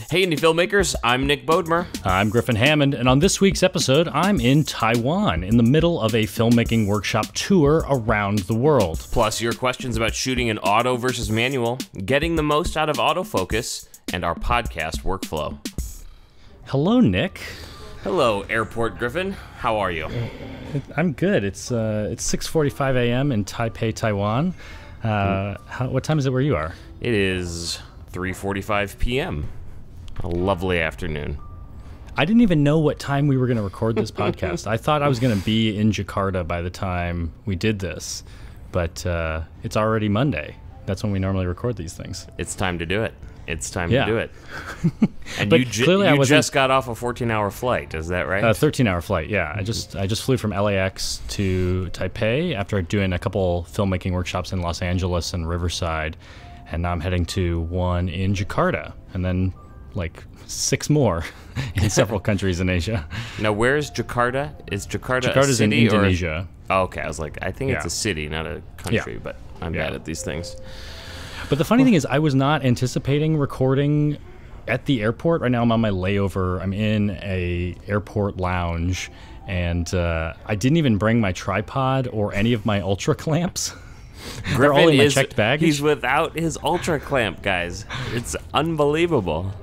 Hey, indie filmmakers, I'm Nick Bodmer. I'm Griffin Hammond, and on this week's episode, I'm in Taiwan, in the middle of a filmmaking workshop tour around the world. Plus, your questions about shooting in auto versus manual, getting the most out of autofocus, and our podcast workflow. Hello, Nick. Hello, Airport Griffin. How are you? I'm good. It's 6:45 a.m. in Taipei, Taiwan. What time is it where you are? It is 3:45 p.m. A lovely afternoon. I didn't even know what time we were going to record this podcast. I thought I was going to be in Jakarta by the time we did this, but it's already Monday. That's when we normally record these things. It's time to do it. It's time to do it. And but you just got off a 14-hour flight, is that right? 13-hour flight, yeah. I just flew from LAX to Taipei after doing a couple filmmaking workshops in Los Angeles and Riverside, and now I'm heading to one in Jakarta, and then like 6 more in several countries in Asia. Now, where's Jakarta? Is Jakarta Jakarta's a city in Indonesia. Oh, okay, I was like, I think it's a city, not a country, but I'm bad at these things. But the funny thing is, I was not anticipating recording at the airport. Right now, I'm on my layover. I'm in a airport lounge, and I didn't even bring my tripod or any of my ultra clamps. They're all in my checked baggage. He's without his ultra clamp, guys. It's unbelievable.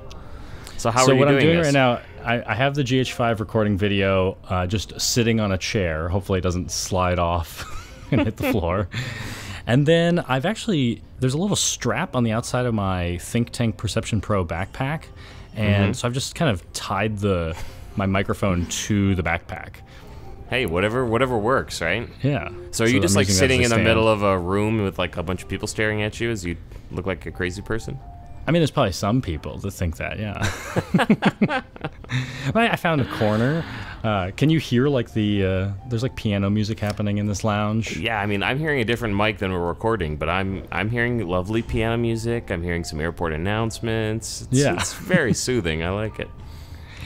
So how are you doing what I'm doing this? right now, I have the GH5 recording video just sitting on a chair. Hopefully it doesn't slide off and hit the floor. And then there's a little strap on the outside of my Think Tank Perception Pro backpack. And so I've just kind of tied my microphone to the backpack. Hey, whatever works, right? Yeah. So are you just like sitting in the middle of a room with like a bunch of people staring at you as you look like a crazy person? I mean, there's probably some people that think that, yeah. I found a corner. Can you hear like there's like piano music happening in this lounge? Yeah, I mean, I'm hearing a different mic than we're recording, but I'm hearing lovely piano music. I'm hearing some airport announcements. It's very soothing. I like it.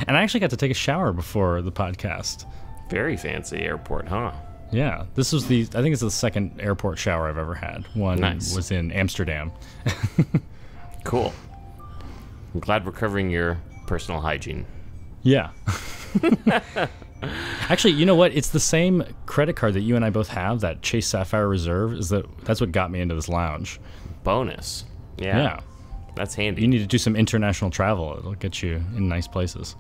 And I actually got to take a shower before the podcast. Very fancy airport, huh? Yeah, I think it's the second airport shower I've ever had. One was in Amsterdam. Cool. I'm glad we're covering your personal hygiene. Yeah. Actually, you know what? It's the same credit card that you and I both have, that Chase Sapphire Reserve. That's what got me into this lounge. Bonus. Yeah. That's handy. You need to do some international travel. It'll get you in nice places.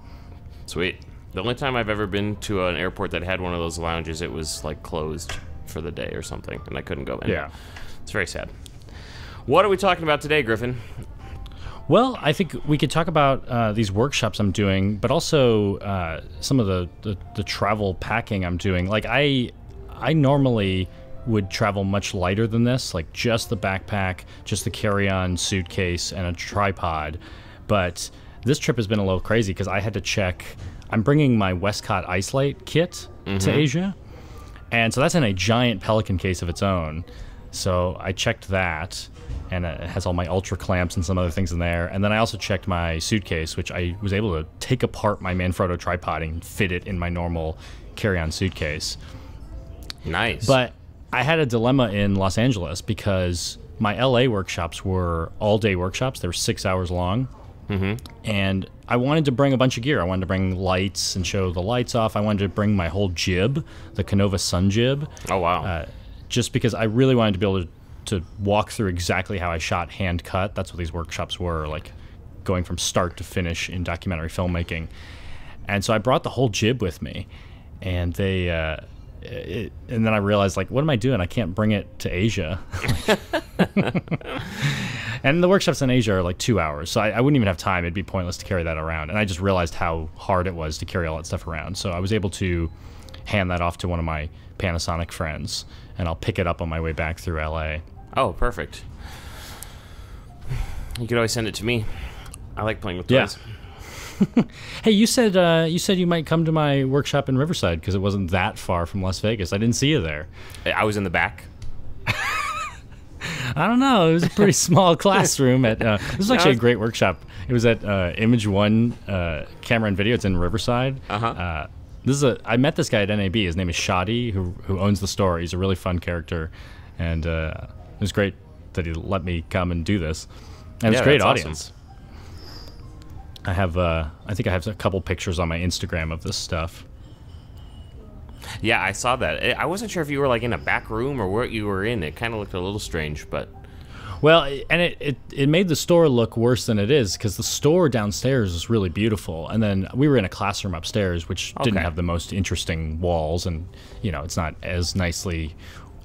Sweet. The only time I've ever been to an airport that had one of those lounges, it was like closed for the day or something, and I couldn't go in. Yeah. It's very sad. What are we talking about today, Griffin? Well, I think we could talk about these workshops I'm doing, but also some of the travel packing I'm doing. Like I normally would travel much lighter than this, like just the backpack, just the carry-on suitcase, and a tripod. But this trip has been a little crazy because I had to check. I'm bringing my Westcott Ice Light kit to Asia, and so that's in a giant Pelican case of its own. So I checked that, and it has all my ultra clamps and some other things in there. And then I also checked my suitcase, which I was able to take apart my Manfrotto tripod and fit it in my normal carry-on suitcase. Nice. But I had a dilemma in Los Angeles because my LA workshops were all-day workshops. They were 6 hours long. And I wanted to bring a bunch of gear. I wanted to bring lights and show the lights off. I wanted to bring my whole jib, the Canova Sun jib. Oh, wow. Just because I really wanted to be able to walk through exactly how I shot hand cut. That's what these workshops were, like going from start to finish in documentary filmmaking. And so I brought the whole jib with me, and and then I realized, like, what am I doing? I can't bring it to Asia. And the workshops in Asia are like 2 hours, so I wouldn't even have time. It'd be pointless to carry that around. And I just realized how hard it was to carry all that stuff around. So I was able to hand that off to one of my Panasonic friends, and I'll pick it up on my way back through LA. Oh, perfect. You could always send it to me. I like playing with toys. Hey, you said you might come to my workshop in Riverside because it wasn't that far from Las Vegas. I didn't see you there. I was in the back. I don't know. It was a pretty small classroom. This was actually a great workshop. It was at Image One Camera and Video. It's in Riverside. I met this guy at NAB. His name is Shadi, who owns the store. He's a really fun character, and it was great that he let me come and do this. And it was a great audience. Awesome. I think I have a couple pictures on my Instagram of this stuff. Yeah, I saw that. I wasn't sure if you were like in a back room or what you were in. It kind of looked a little strange, but... Well, and it made the store look worse than it is, because the store downstairs is really beautiful, and then we were in a classroom upstairs, which didn't have the most interesting walls, and it's not as nicely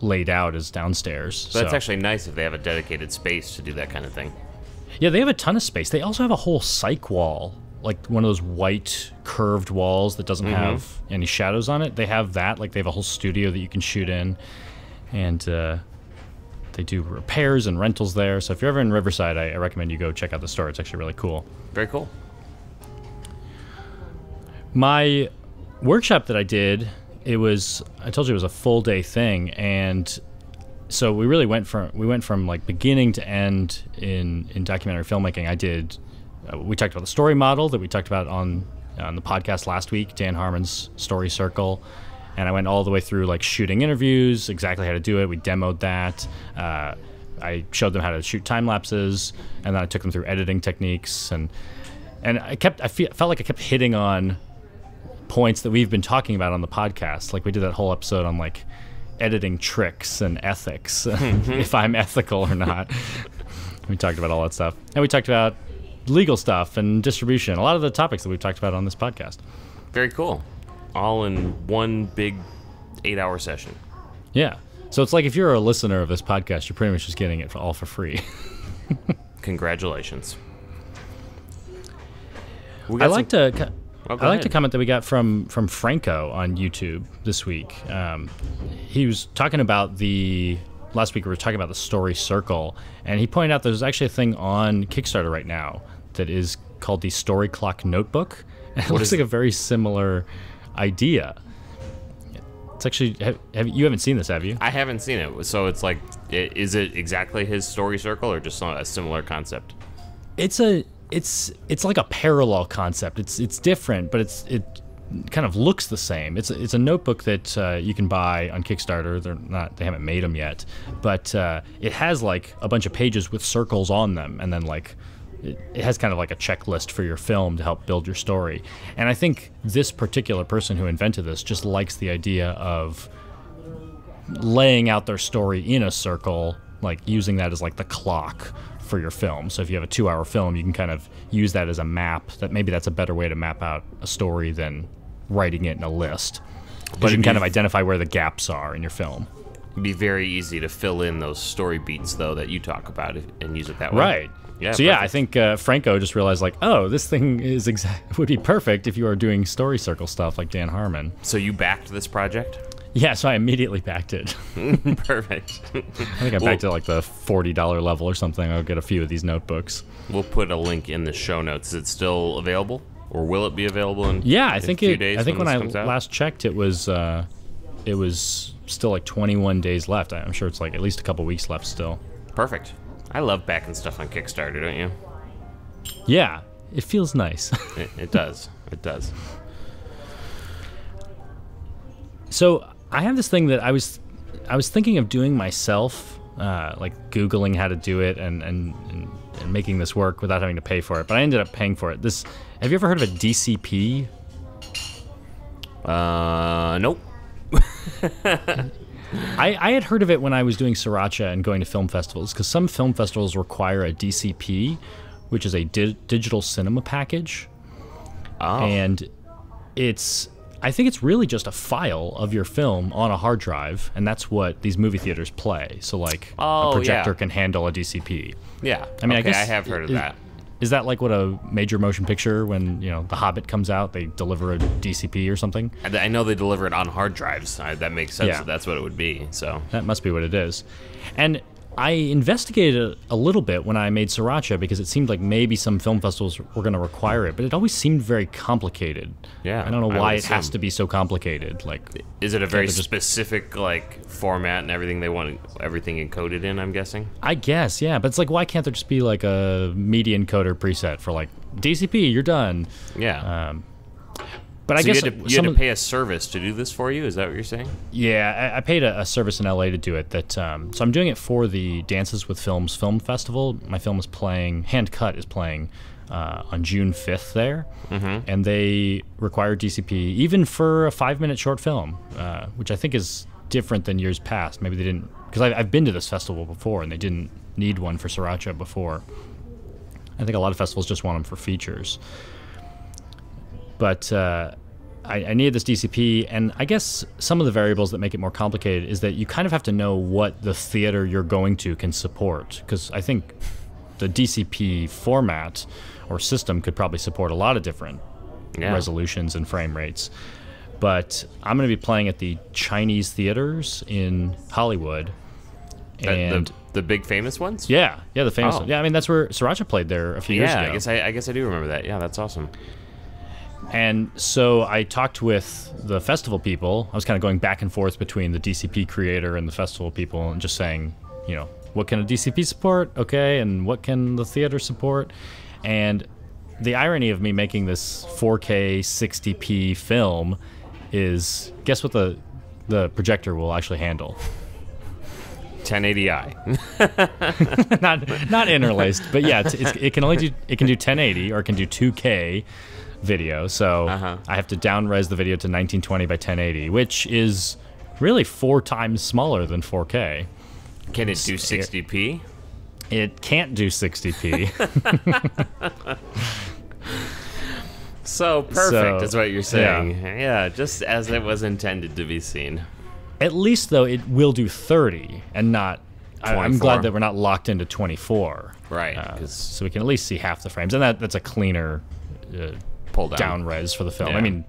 laid out as downstairs. But it's actually nice if they have a dedicated space to do that kind of thing. Yeah, they have a ton of space. They also have a whole psych wall, like one of those white curved walls that doesn't have any shadows on it. They have that. Like, they have a whole studio that you can shoot in, and they do repairs and rentals there. So if you're ever in Riverside, I recommend you go check out the store. It's actually really cool. Very cool. My workshop that I did, I told you it was a full day thing, and so we really went from like beginning to end in documentary filmmaking. We talked about the story model that we talked about on the podcast last week, Dan Harmon's Story Circle. And I went all the way through like shooting interviews, exactly how to do it. We demoed that. I showed them how to shoot time lapses, and then I took them through editing techniques. And felt like I kept hitting on points that we've been talking about on the podcast. Like, we did that whole episode on like editing tricks and ethics, if I'm ethical or not. We talked about all that stuff, and we talked about legal stuff and distribution. A lot of the topics that we've talked about on this podcast. Very cool. All in one big 8-hour session. Yeah. So it's like, if you're a listener of this podcast, you're pretty much just getting it all for free. Congratulations. I like to comment that we got from Franco on YouTube this week. He was talking about last week we were talking about the Story Circle, and he pointed out there's actually a thing on Kickstarter right now that is called the Story Clock Notebook. And it looks like a very similar idea. It's actually, you haven't seen this, have you? I haven't seen it. So it's like, is it exactly his Story Circle, or just a similar concept? It's like a parallel concept. It's different, but it kind of looks the same. It's a notebook that you can buy on Kickstarter. They haven't made them yet, but it has like a bunch of pages with circles on them, and then like it has kind of like a checklist for your film to help build your story. And I think this particular person who invented this just likes the idea of laying out their story in a circle, like using that as like the clock for your film. So if you have a 2-hour film, you can kind of use that as a map. That's a better way to map out a story than writing it in a list. But you can kind of identify where the gaps are in your film. It'd be very easy to fill in those story beats, though, that you talk about, and use it that way. Right. Yeah, so perfect. I think Franco just realized, like, oh, this thing would be perfect if you are doing Story Circle stuff like Dan Harmon. So you backed this project? Yeah, so I immediately backed it. Perfect. I think I backed it at like the $40 level or something. I'll get a few of these notebooks. We'll put a link in the show notes. Is it still available, or will it be available in a few days? I think when I last checked, it was still like 21 days left. I'm sure it's like at least a couple weeks left still. Perfect. I love backing stuff on Kickstarter, don't you? Yeah, it feels nice. It does. It does. So I have this thing that I was thinking of doing myself, like Googling how to do it and making this work without having to pay for it. But I ended up paying for it. Have you ever heard of a DCP? Nope. I had heard of it when I was doing Sriracha and going to film festivals, because some film festivals require a DCP, which is a digital cinema package. Oh. And I think it's really just a file of your film on a hard drive, and that's what these movie theaters play. So like a projector can handle a DCP. Yeah. I mean, okay, I guess I have heard of that. Is that like what a major motion picture, when The Hobbit comes out, they deliver a DCP or something? I know they deliver it on hard drives. That makes sense. Yeah. That that's what it would be. So that must be what it is. And I investigated a little bit when I made Sriracha, because it seemed like maybe some film festivals were going to require it, but it always seemed very complicated. Yeah, I don't know why it has to be so complicated. Like, is it a very specific like format and everything they want everything encoded in? I'm guessing. I guess, yeah, but it's like, why can't there just be like a media encoder preset for like DCP? You're done. Yeah. But I guess you had to pay a service to do this for you. Is that what you're saying? Yeah, I paid a service in LA to do it. So I'm doing it for the Dances with Films Film Festival. My film is playing. Hand Cut is playing on June 5th there, and they require DCP even for a 5-minute short film, which I think is different than years past. Maybe they didn't, because I've been to this festival before and they didn't need one for Sriracha before. I think a lot of festivals just want them for features. But I needed this DCP, and I guess some of the variables that make it more complicated is that you kind of have to know what the theater you're going to can support, because I think the DCP format or system could probably support a lot of different resolutions and frame rates. But I'm going to be playing at the Chinese theaters in Hollywood. And the big famous ones? Yeah, the famous ones. Yeah, I mean, that's where Sriracha played there a few years ago. Yeah, I guess I do remember that. Yeah, that's awesome. And so I talked with the festival people. I was kind of going back and forth between the DCP creator and the festival people and just saying, you know, what can a DCP support? Okay, and what can the theater support? And the irony of me making this 4K 60p film is, guess what the projector will actually handle? 1080i. not interlaced, but yeah, it can do 1080 or it can do 2K video. So I have to down-res the video to 1920 by 1080, which is really 4 times smaller than 4K. Can it do 60p? It can't do 60p. So perfect is what you're saying. Yeah, just as it was intended to be seen. At least, though, it will do 30 and not... I'm glad that we're not locked into 24. Right. So we can at least see half the frames. And that's a cleaner pull down res for the film. Yeah. I mean,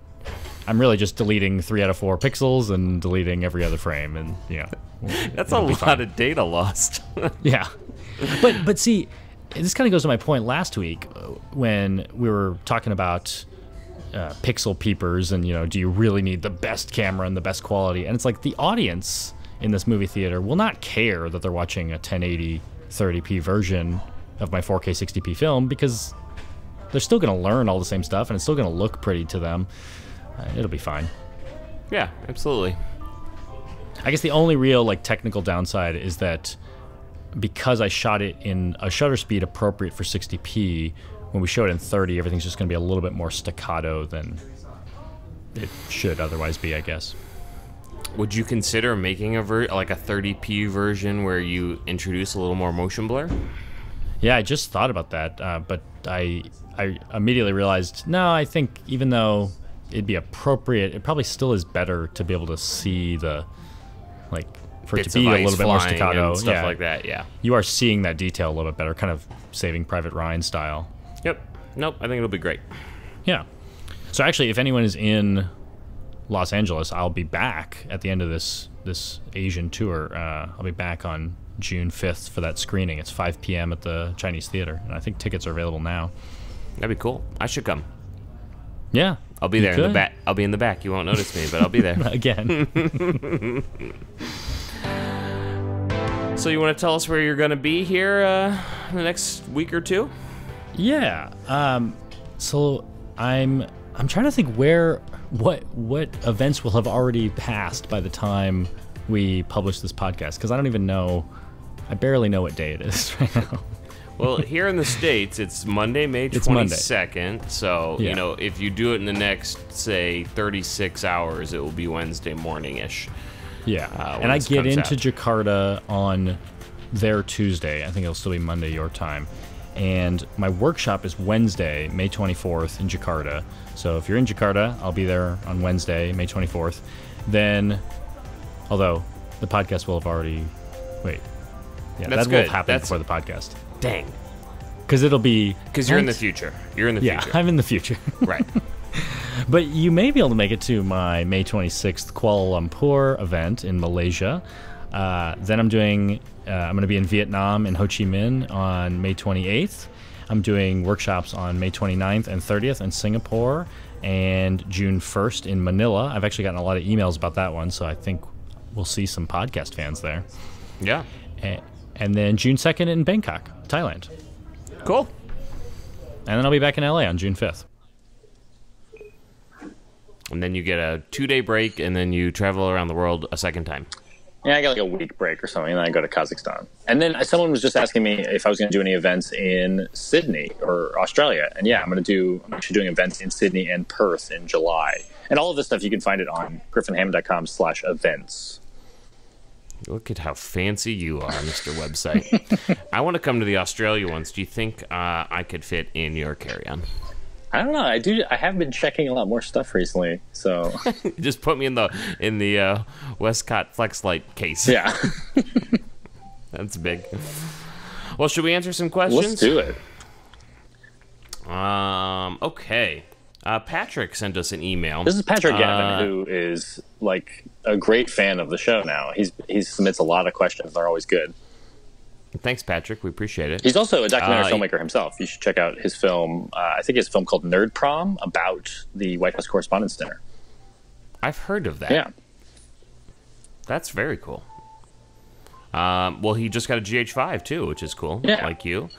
I'm really just deleting 3 out of 4 pixels and deleting every other frame. And, you know... That's a lot of data lost. Yeah. But see, this kind of goes to my point last week when we were talking about pixel peepers and, you know, do you really need the best camera and the best quality? And it's like the audience in this movie theater will not care that they're watching a 1080 30p version of my 4K 60p film, because they're still going to learn all the same stuff and it's still going to look pretty to them. It'll be fine. Yeah, absolutely. I guess the only real technical downside is that because I shot it in a shutter speed appropriate for 60p, when we show it in 30, everything's just going to be a little bit more staccato than it should otherwise be, I guess. Would you consider making a 30p version where you introduce a little more motion blur? Yeah, I just thought about that, but I immediately realized, no, I think even though it'd be appropriate, it probably still is better to be able to see the, for it to be a little bit more staccato. Stuff like that, yeah. You are seeing that detail a little bit better, kind of Saving Private Ryan style. Yep. Nope, I think it'll be great. Yeah. So actually, if anyone is in Los Angeles, I'll be back at the end of this Asian tour. I'll be back on June 5th for that screening. It's 5 p.m. at the Chinese Theater, and I think tickets are available now. That'd be cool. I should come. Yeah. I'll be there in the back. I'll be in the back. You won't notice me, but I'll be there. Again. So you want to tell us where you're going to be here in the next week or two? Yeah. So I'm trying to think what events will have already passed by the time we publish this podcast, because I don't even know. I barely know what day it is right now. Well, here in the States, it's Monday, May 22nd. So, yeah. You know, if you do it in the next, say, 36 hours, it will be Wednesday morning-ish. Yeah, and I get into Jakarta on their Tuesday. I think it'll still be Monday your time. And my workshop is Wednesday, May 24th in Jakarta. So if you're in Jakarta, I'll be there on Wednesday, May 24th. Then, although the podcast will have already... Wait. Yeah, that will have happened before the podcast. Dang. Because it'll be... Because you're in the future. You're in the future. Yeah, I'm in the future. Right. But you may be able to make it to my May 26th Kuala Lumpur event in Malaysia. Then I'm going to be in Vietnam in Ho Chi Minh on May 28th. I'm doing workshops on May 29th and 30th in Singapore, and June 1st in Manila. I've actually gotten a lot of emails about that one, so I think we'll see some podcast fans there. Yeah. And then June 2nd in Bangkok, Thailand. Cool. And then I'll be back in LA on June 5th. And then you get a 2-day break, and then you travel around the world a second time. Yeah, I got like a week break or something, and then I go to Kazakhstan. And then someone was just asking me if I was going to do any events in Sydney or Australia. And yeah, I'm actually doing events in Sydney and Perth in July. And all of this stuff, you can find it on griffinhammond.com/events. Look at how fancy you are, Mr. Website. I want to come to the Australia ones. Do you think I could fit in your carry-on? I don't know. I have been checking a lot more stuff recently, so just put me in the Westcott Flexlight case. Yeah. That's big. Well, should we answer some questions? Let's do it. Okay. Patrick sent us an email. This is Patrick Gavin, who is like a great fan of the show now. He submits a lot of questions. They're always good. Thanks, Patrick. We appreciate it. He's also a documentary filmmaker himself. You should check out his film. I think he has a film called Nerd Prom about the White House Correspondents' Dinner. I've heard of that. Yeah. That's very cool. Well, he just got a GH5, too, which is cool, like you.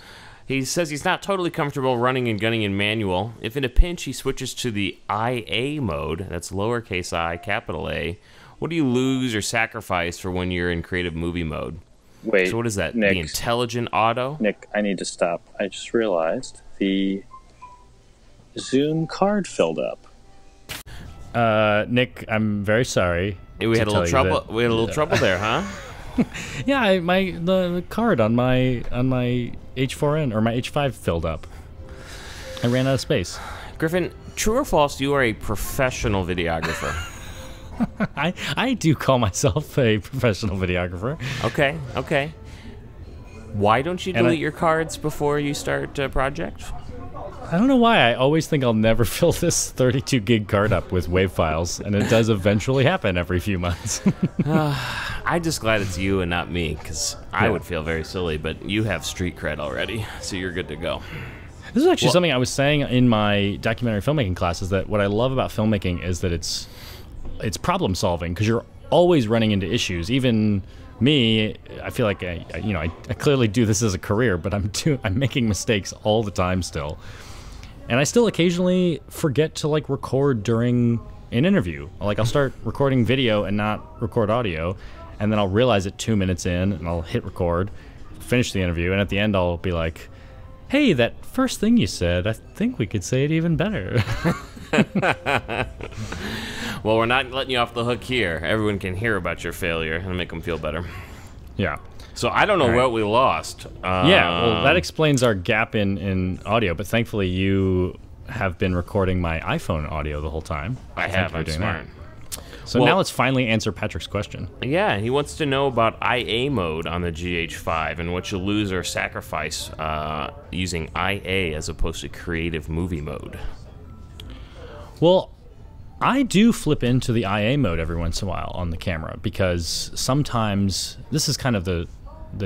He says he's not totally comfortable running and gunning in manual. If in a pinch he switches to the IA mode, that's lowercase I, capital A, what do you lose or sacrifice for when you're in creative movie mode? Wait, so what is that? Nick, the intelligent auto? Nick, I need to stop. I just realized the Zoom card filled up. Nick, I'm very sorry. We had a little trouble. We had a little trouble there, huh? Yeah, the card on my H4n or my H5 filled up. I ran out of space. Griffin, true or false? You are a professional videographer. I do call myself a professional videographer. Okay. Why don't you delete your cards before you start a project? I don't know why. I always think I'll never fill this 32 gig card up with WAV files, and it does eventually happen every few months. I'm just glad it's you and not me, because I would feel very silly, but you have street cred already, so you're good to go. This is actually something I was saying in my documentary filmmaking class, is that what I love about filmmaking is that it's problem solving, because you're always running into issues. Even me, I feel like I clearly do this as a career, but I'm making mistakes all the time still. And I still occasionally forget to record during an interview. I'll start recording video and not record audio, and then I'll realize it 2 minutes in, and I'll hit record, finish the interview, and at the end I'll be like, hey, that first thing you said, I think we could say it even better. Well, we're not letting you off the hook here. Everyone can hear about your failure and make them feel better. Yeah. So I don't know what we lost. Well, that explains our gap in audio, but thankfully you have been recording my iPhone audio the whole time. I have. I'm smart. So now let's finally answer Patrick's question. Yeah, he wants to know about IA mode on the GH5 and what you lose or sacrifice using IA as opposed to creative movie mode. Well, I do flip into the IA mode every once in a while on the camera, because sometimes this is kind of the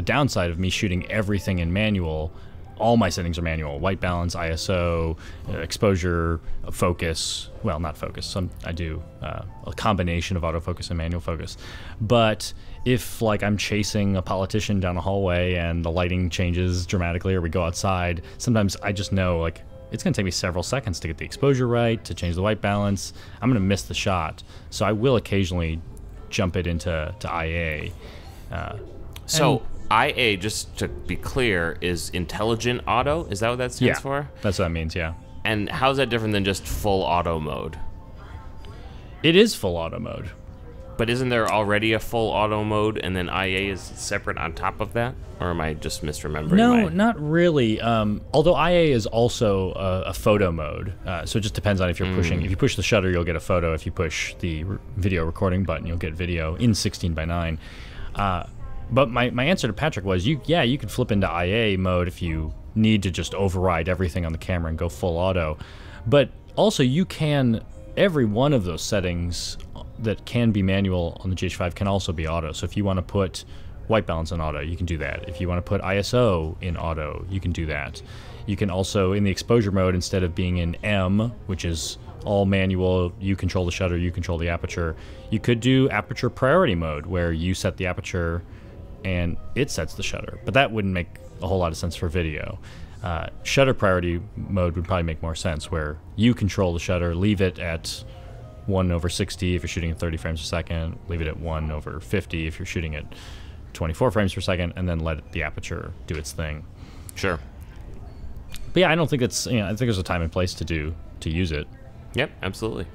downside of me shooting everything in manual. All my settings are manual: white balance, ISO, exposure, focus. Well, not focus. I do a combination of autofocus and manual focus. But if I'm chasing a politician down a hallway and the lighting changes dramatically, or we go outside, sometimes I just know it's going to take me several seconds to get the exposure right, to change the white balance. I'm going to miss the shot. So I will occasionally jump it into IA. IA, just to be clear, is intelligent auto? Is that what that stands for? That's what that means, yeah. And how's that different than just full auto mode? It is full auto mode. But isn't there already a full auto mode and then IA is separate on top of that? Or am I just misremembering? No, not really. Although IA is also a photo mode. So it just depends on if you're pushing. If you push the shutter, you'll get a photo. If you push the video recording button, you'll get video in 16:9. But my answer to Patrick was, you could flip into IA mode if you need to just override everything on the camera and go full auto. But also you can, every one of those settings that can be manual on the GH5 can also be auto. So if you want to put white balance in auto, you can do that. If you want to put ISO in auto, you can do that. You can also, in the exposure mode, instead of being in M, which is all manual, you control the shutter, you control the aperture, you could do aperture priority mode, where you set the aperture and it sets the shutter. But that wouldn't make a whole lot of sense for video. Shutter priority mode would probably make more sense, where you control the shutter, leave it at 1/60 if you're shooting at 30 frames per second. Leave it at 1/50 if you're shooting at 24 frames per second, and then let the aperture do its thing. Sure. But yeah, I don't think it's, I think there's a time and place to use it. Yep, absolutely.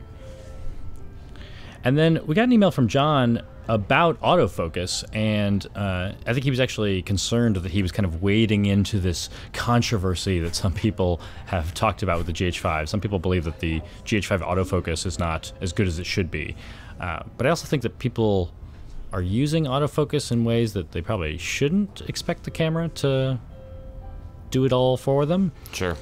And then we got an email from John about autofocus, and I think he was actually concerned that he was kind of wading into this controversy that some people have talked about with the GH5. Some people believe that the GH5 autofocus is not as good as it should be. But I also think that people are using autofocus in ways that they probably shouldn't expect the camera to do it all for them. Sure.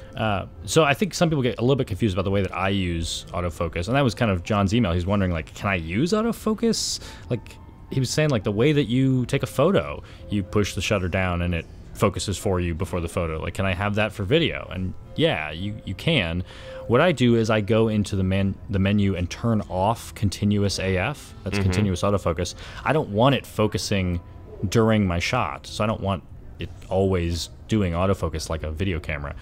So I think some people get a little bit confused about the way that I use autofocus, and that was kind of John's email. He's wondering, like, can I use autofocus? Like, he was saying, like, the way that you take a photo, you push the shutter down and it focuses for you before the photo. Like, can I have that for video? And yeah, you can. What I do is I go into the menu and turn off continuous AF. That's continuous autofocus. I don't want it focusing during my shot, so I don't want it always doing autofocus like a video camera.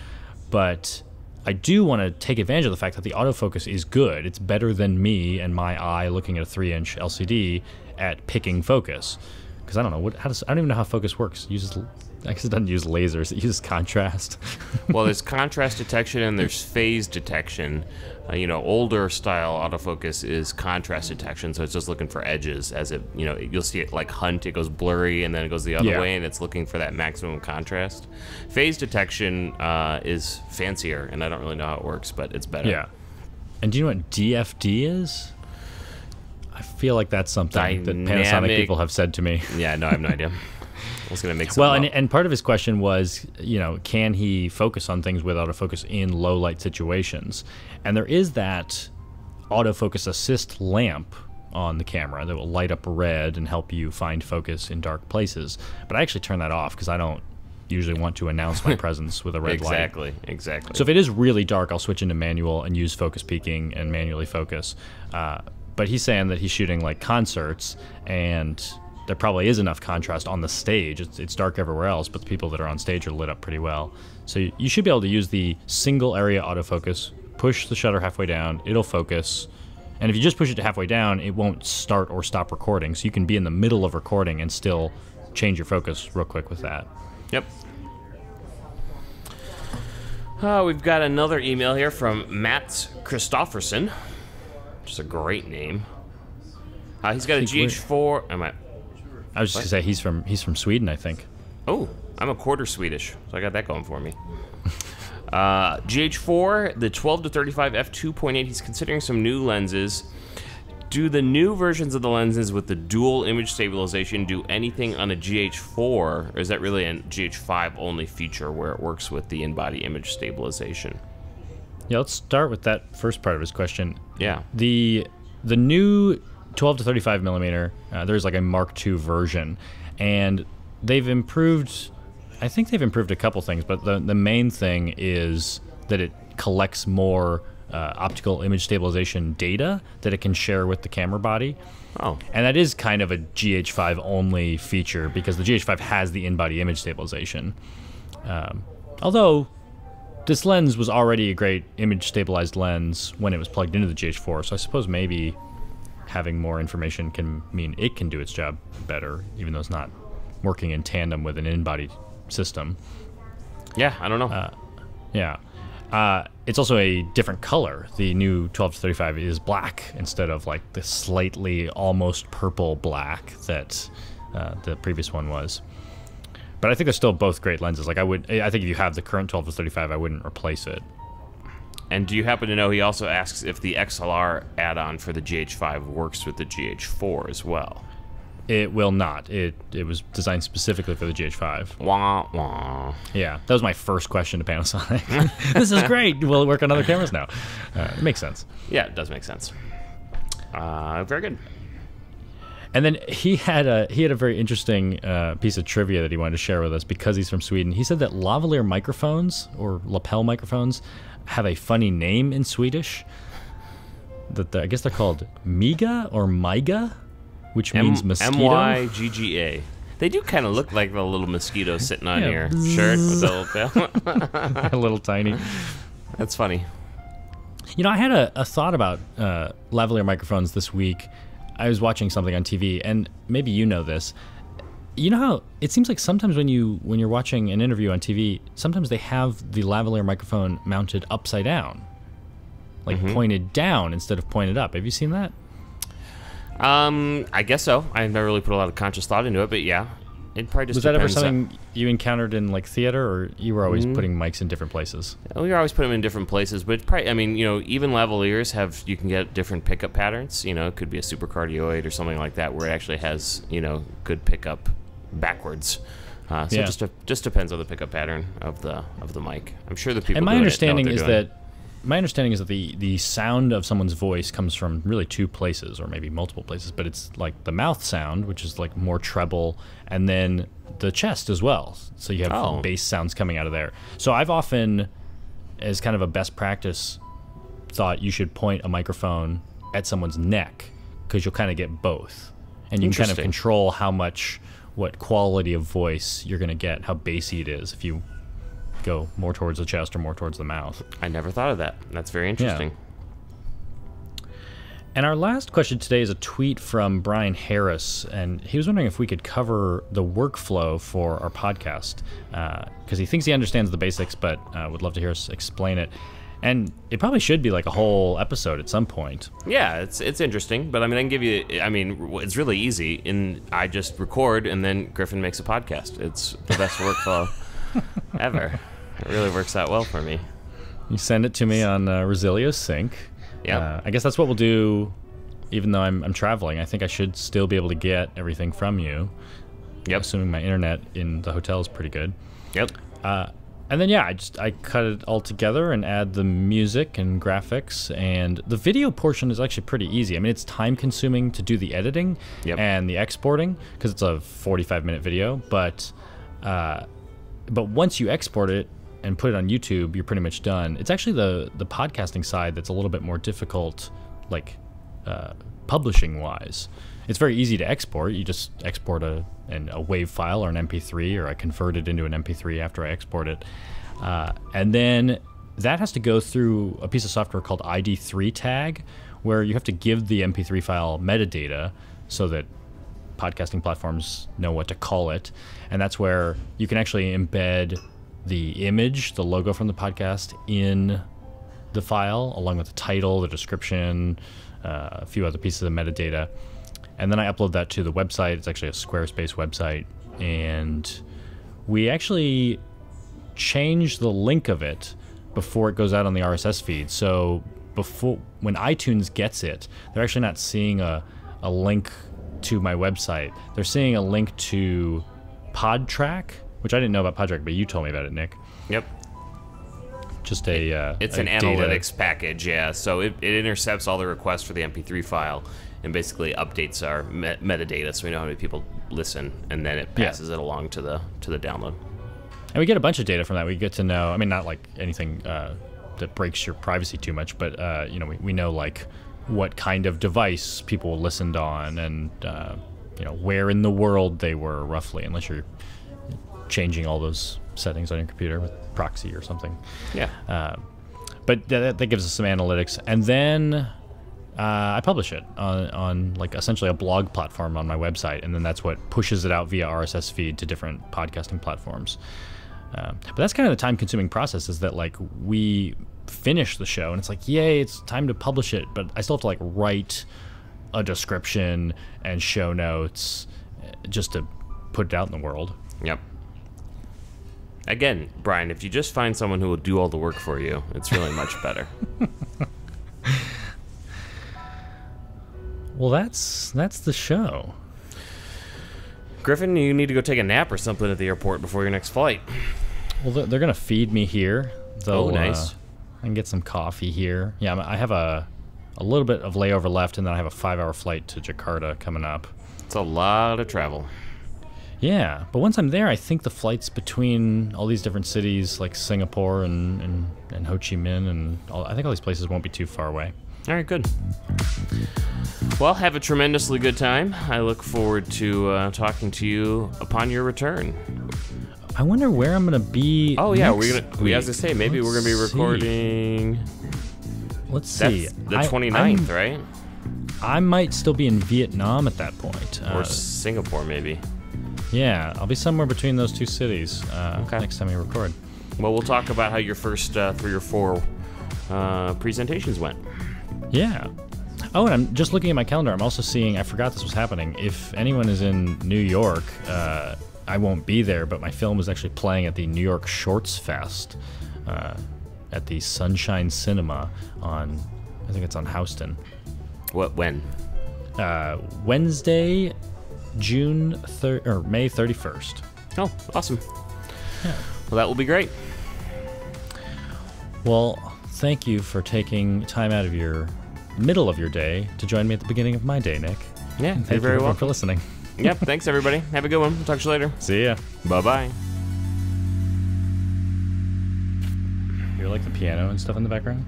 But I do want to take advantage of the fact that the autofocus is good. It's better than me and my eye looking at a 3-inch LCD at picking focus. Because I don't know, I don't even know how focus works. I guess it doesn't use lasers, it uses contrast. Well, there's contrast detection and there's phase detection. Older style autofocus is contrast detection, so it's just looking for edges as it, you'll see it like Hunt, it goes blurry and then it goes the other way and it's looking for that maximum contrast. Phase detection is fancier, and I don't really know how it works, but it's better. Yeah. And do you know what DFD is? I feel like that's something that Panasonic people have said to me. Yeah, no, I have no idea. I was going to make something up. And part of his question was, can he focus on things with autofocus in low light situations? And there is that autofocus assist lamp on the camera that will light up red and help you find focus in dark places. But I actually turn that off because I don't usually want to announce my presence with a red light. Exactly. So if it is really dark, I'll switch into manual and use focus peaking and manually focus. But he's saying that he's shooting like concerts, and there probably is enough contrast on the stage. It's dark everywhere else, but the people that are on stage are lit up pretty well. So you should be able to use the single area autofocus, push the shutter halfway down, it'll focus. And if you just push it to halfway down, it won't start or stop recording. So you can be in the middle of recording and still change your focus real quick with that. Yep. We've got another email here from Mats Christofferson. Which is a great name. He's got a GH4. I was just gonna say he's from Sweden, I think. Oh, I'm a quarter Swedish, so I got that going for me. GH4, the 12 to 35 f2.8. He's considering some new lenses. Do the new versions of the lenses with the dual image stabilization do anything on a GH4, or is that really a GH5 only feature where it works with the in-body image stabilization? Yeah, let's start with that first part of his question. Yeah. The new 12 to 35 millimeter, there's like a Mark II version, and they've improved. I think they've improved a couple things, but the main thing is that it collects more optical image stabilization data that it can share with the camera body. Oh. And that is kind of a GH5 only feature because the GH5 has the in-body image stabilization. Although this lens was already a great image stabilized lens when it was plugged into the GH4, so I suppose maybe having more information can mean it can do its job better, even though it's not working in tandem with an in-body system. Yeah, I don't know. It's also a different color. The new 12 to 35 is black instead of like the slightly almost purple black that the previous one was. But I think they're still both great lenses. Like I think if you have the current 12 to 35, I wouldn't replace it. And do you happen to know, he also asks if the XLR add-on for the GH5 works with the GH4 as well? It will not. It was designed specifically for the GH5. Wah, wah. Yeah, that was my first question to Panasonic. This is great. Will it work on other cameras now? It makes sense. Yeah, it does make sense. Very good. And then he had a very interesting piece of trivia that he wanted to share with us because he's from Sweden. He said that lavalier microphones or lapel microphones have a funny name in Swedish. That I guess they're called Miga or Myga, which means mosquito. M-Y-G-G-A. They do kind of look like the little mosquito sitting on your shirt with the little tail. A little tiny. That's funny. You know, I had a thought about lavalier microphones this week. I was watching something on TV, and maybe you know this. You know how it seems like sometimes when you're watching an interview on TV, sometimes they have the lavalier microphone mounted upside down, like pointed down instead of pointed up. Have you seen that? I guess so. I've never really put a lot of conscious thought into it, but yeah, it probably just was that ever depends. something you encountered in like theater, or you were always putting mics in different places? We always put them in different places, but it's probably, I mean, you know, even lavaliers you can get different pickup patterns. You know, it could be a supercardioid or something like that, where it actually has, you know, good pickup backwards. So it just depends on the pickup pattern of the mic. I'm sure the people. And my understanding is that the sound of someone's voice comes from really two places, or maybe multiple places, but it's like the mouth sound, which is like more treble, and then the chest as well. So you have bass sounds coming out of there. So I've often, as kind of a best practice, thought you should point a microphone at someone's neck, because you'll kind of get both. And you can kind of control what quality of voice you're going to get, how bassy it is if you go more towards the chest or more towards the mouth. I never thought of that. That's very interesting. Yeah. And our last question today is a tweet from Brian Harris, and he was wondering if we could cover the workflow for our podcast, because he thinks he understands the basics, but would love to hear us explain it. And it probably should be like a whole episode at some point. Yeah, it's interesting, but I mean, I can give you. I mean, it's really easy. I just record, and then Griffin makes a podcast. It's the best workflow ever. It really works out well for me. You send it to me on Resilio Sync. Yeah. I guess that's what we'll do. Even though I'm traveling, I think I should still be able to get everything from you. Yep. Assuming my internet in the hotel is pretty good. Yep. And then I cut it all together and add the music and graphics, and the video portion is actually pretty easy. I mean, it's time consuming to do the editing and the exporting, because it's a 45-minute video, but once you export it and put it on YouTube, you're pretty much done. It's actually the podcasting side that's a little bit more difficult, like publishing wise. It's very easy to export. You just export a WAV file or an MP3, or I convert it into an MP3 after I export it. And then that has to go through a piece of software called ID3 tag, where you have to give the MP3 file metadata so that podcasting platforms know what to call it. And that's where you can actually embed the image, the logo from the podcast, in the file, along with the title, the description, a few other pieces of metadata. And then I upload that to the website. It's actually a Squarespace website. And we actually change the link of it before it goes out on the RSS feed. So when iTunes gets it, they're actually not seeing a link to my website. They're seeing a link to PodTrack, which I didn't know about PodTrack, but you told me about it, Nick. Yep. Just it's an analytics package, yeah. So it intercepts all the requests for the MP3 file and basically updates our metadata, so we know how many people listen, and then it passes it along to the download. And we get a bunch of data from that. We get to know, I mean, not like anything that breaks your privacy too much, but we know like what kind of device people listened on, and where in the world they were roughly, unless you're changing all those settings on your computer with proxy or something. Yeah. But that gives us some analytics, and then I publish it on like essentially a blog platform on my website, and then that's what pushes it out via RSS feed to different podcasting platforms. But that's kind of the time-consuming process, is that like we finish the show and it's like, yay, it's time to publish it, but I still have to like write a description and show notes just to put it out in the world. Yep. Again, Brian, if you just find someone who will do all the work for you, it's really much better. Well, that's the show. Griffin, you need to go take a nap or something at the airport before your next flight. Well, they're going to feed me here. Oh, nice. I can get some coffee here. Yeah, I have a little bit of layover left, and then I have a 5-hour flight to Jakarta coming up. It's a lot of travel. Yeah, but once I'm there, I think the flights between all these different cities, like Singapore and Ho Chi Minh, and I think all these places won't be too far away. All right, good. Well, have a tremendously good time. I look forward to talking to you upon your return. I wonder where I'm going to be. Oh, yeah, as I say, maybe we're going to be recording let's see. That's the 29th, right? I might still be in Vietnam at that point. Or Singapore, maybe. Yeah, I'll be somewhere between those two cities next time we record. Well, we'll talk about how your first 3 or 4 presentations went. Yeah. Oh, and I'm just looking at my calendar. I'm also seeing, I forgot this was happening. If anyone is in New York, I won't be there, but my film is actually playing at the New York Shorts Fest at the Sunshine Cinema on, I think it's on Houston. When? Wednesday, May 31st. Oh, awesome. Yeah. Well, that will be great. Well, thank you for taking time out of your middle of your day to join me at the beginning of my day, Nick. Yeah, thank you're very you welcome for listening. Yep, thanks everybody. Have a good one. We'll talk to you later. See ya. Bye-bye. You like the piano and stuff in the background?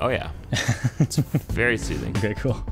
Oh yeah. It's very soothing. Okay, cool.